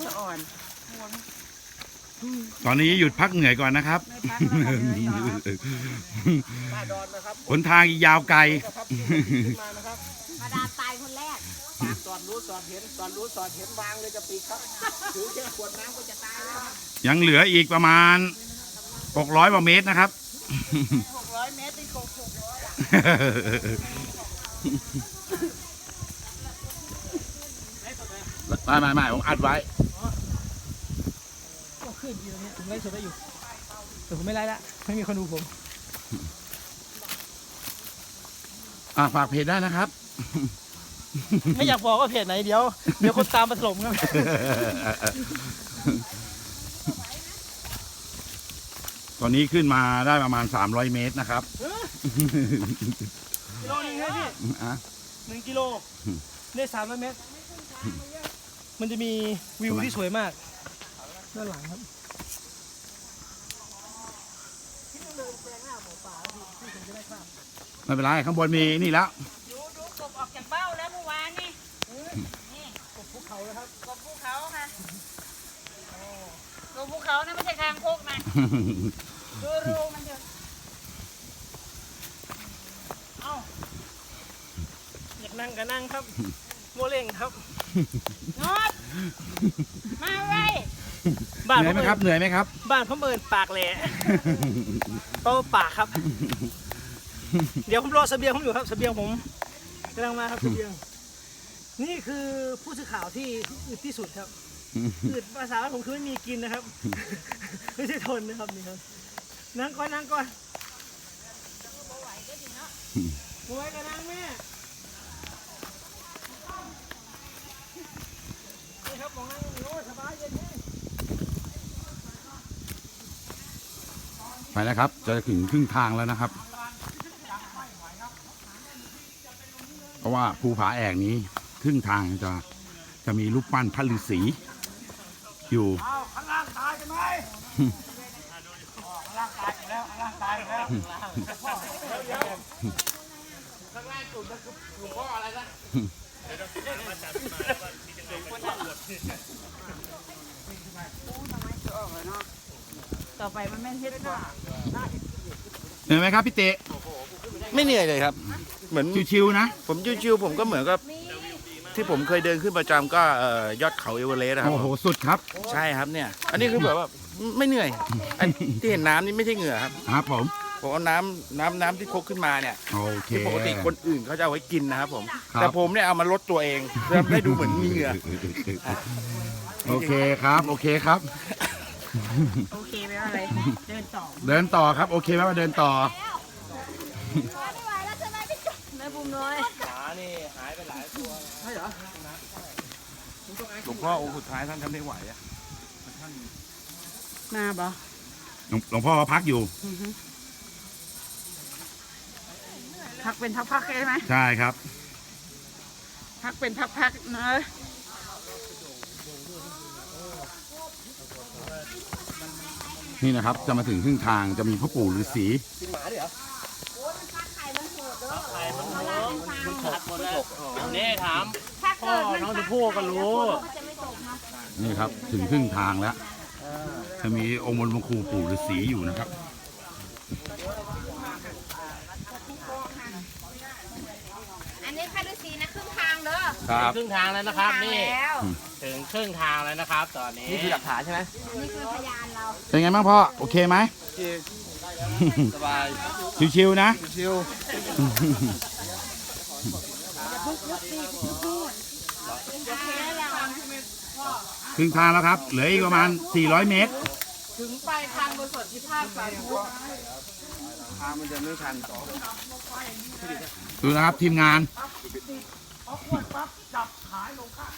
สะอ่อน ตอนนี้หยุดพักเหนื่อยก่อนนะครับ ไม่พักแล้วค่ะเหนื่อยต่อ หนทางอีกยาวไกล มาดามตายคนแรก สอนรู้สอนเห็นสอนรู้สอนเห็นวางเลยจะปีกครับถือแค่ขวดน้ำก็จะตายแล้ว ยังเหลืออีกประมาณ600กว่าเมตรนะครับ 600 เมตรที่โคกไม่ผมอัดไว้ ก็ขึ้นอยู่ตรงนี้ผมไล่สดได้อยู่แต่ผมไม่ไล่ละไม่มีคนดูผม ฝากเพจได้นะครับ ไม่อยากบอกว่าเพจไหนเดี๋ยวคนตามมาถล่มครับ ตอนนี้ขึ้นมาได้ประมาณ300เมตรนะครับ กิโลนึงครับพี่1 กิโลได้300 เมตรมันจะมีวิวที่สวยมากด้านหลังครับ ไม่เป็นไรข้างบนมีนี่แล้ว ดูกบออกจากเบ้าแล้วเมื่อวานนี่กบภูเขานะครับกบภูเขาค่ะกบภูเขานะไม่ใช่คางคกนะดูรูมันเถอะอยากนั่งก็นั่งครับโมเล่งครับ นอดมาไว้ บ้าน เหนื่อยไหมครับเหนื่อยไหมครับ บ้านเขาเมินปากแหล่เป้าปากครับ เดี๋ยวผมรอเสบียงผมอยู่ครับเสบียงผมกำลังมาครับเสบียงนี่คือผู้สื่อข่าวที่อึดที่สุดครับอึดภาษาผมคือไม่มีกินนะครับ ไม่ใช่ทนนะครับนี่ครับนั่งก่อนมาไว้ก็นั่งแม่นี่ครับมองนั่งโอ้สบายเย็นแน่ ไปแล้วครับ จะถึงครึ่งทางแล้วนะครับ เพราะว่าภูผาแอกนี้ครึ่งทางจะมีรูปปั้นพระฤาษีอยู่ ข้างล่างตายกันไหมข้างล่างตายแล้วข้างล่างตายแล้วข้างล่างจุดนั่นคือหลวงพ่ออะไรนะต่อไปมันไม่เฮ็ดบ่ เหนื่อยไหมครับพี่เตะ ไม่เหนื่อยเลยครับ เหมือน ชิวๆนะ ผมชิวๆผมก็เหมือนกับที่ผมเคยเดินขึ้นประจำก็ยอดเขาเอเวอเรสต์นะครับ โอ้โหสุดครับ ใช่ครับเนี่ย อันนี้คือแบบว่าไม่เหนื่อยอันที่เห็นน้ำนี่ไม่ใช่เหงื่อครับ ครับผม ผมเอาน้ำที่พกขึ้นมาเนี่ย โอเค ที่ปกติคนอื่นเขาจะเอาไว้กินนะครับผม ครับ แต่ผมเนี่ยเอามาลดตัวเองเพื่อให้ดูเหมือนมีเหงื่อ โอเคครับ โอเคครับ โอเคไหมว่าอะไรเดินต่อ เดินต่อครับ โอเคไหมว่าเดินต่อ แม่บุ๋มน้อย หมานี่หายไปหลายตัวใช่เหรอหลวงพ่อองค์สุดท้ายท่านทำไม่ไหวอะ มาบ่ หลวงพ่อพักอยู่ พักเป็นพักๆใช่ไหม ใช่ครับ พักเป็นพักๆเนอะ นี่นะครับ จะมาถึงครึ่งทางจะมีพ่อปู่ฤาษี นี่ถาม ถ้าเกิดมัน น้องชมพู่ก็รู้ จะไม่ตกนะ นี่ครับ ถึงครึ่งทางแล้ว จะมีองค์บนบงคูปู่ฤาษีอยู่นะครับ อันนี้พระฤาษีนะครึ่งทางเด้อ ครับ ครึ่งทางแล้วนะครับ ทาง นี่ แล้ว ถึงครึ่งทางแล้วนะครับ ตอนนี้นี่คือหลักฐานใช่ไหม นี่คือพยานเรา เป็นไงบ้างพ่อ โอเคไหม สบาย ชิวๆนะ ชิว ครึ่งทางแล้วครับ เหลืออีกประมาณ400 เมตร ถึงไปทางบนสดที่ภาคสายมุก ทางมันจะไม่ชัน ดูนะครับทีมงาน เอาขวดปั๊บจับขายลงข้าง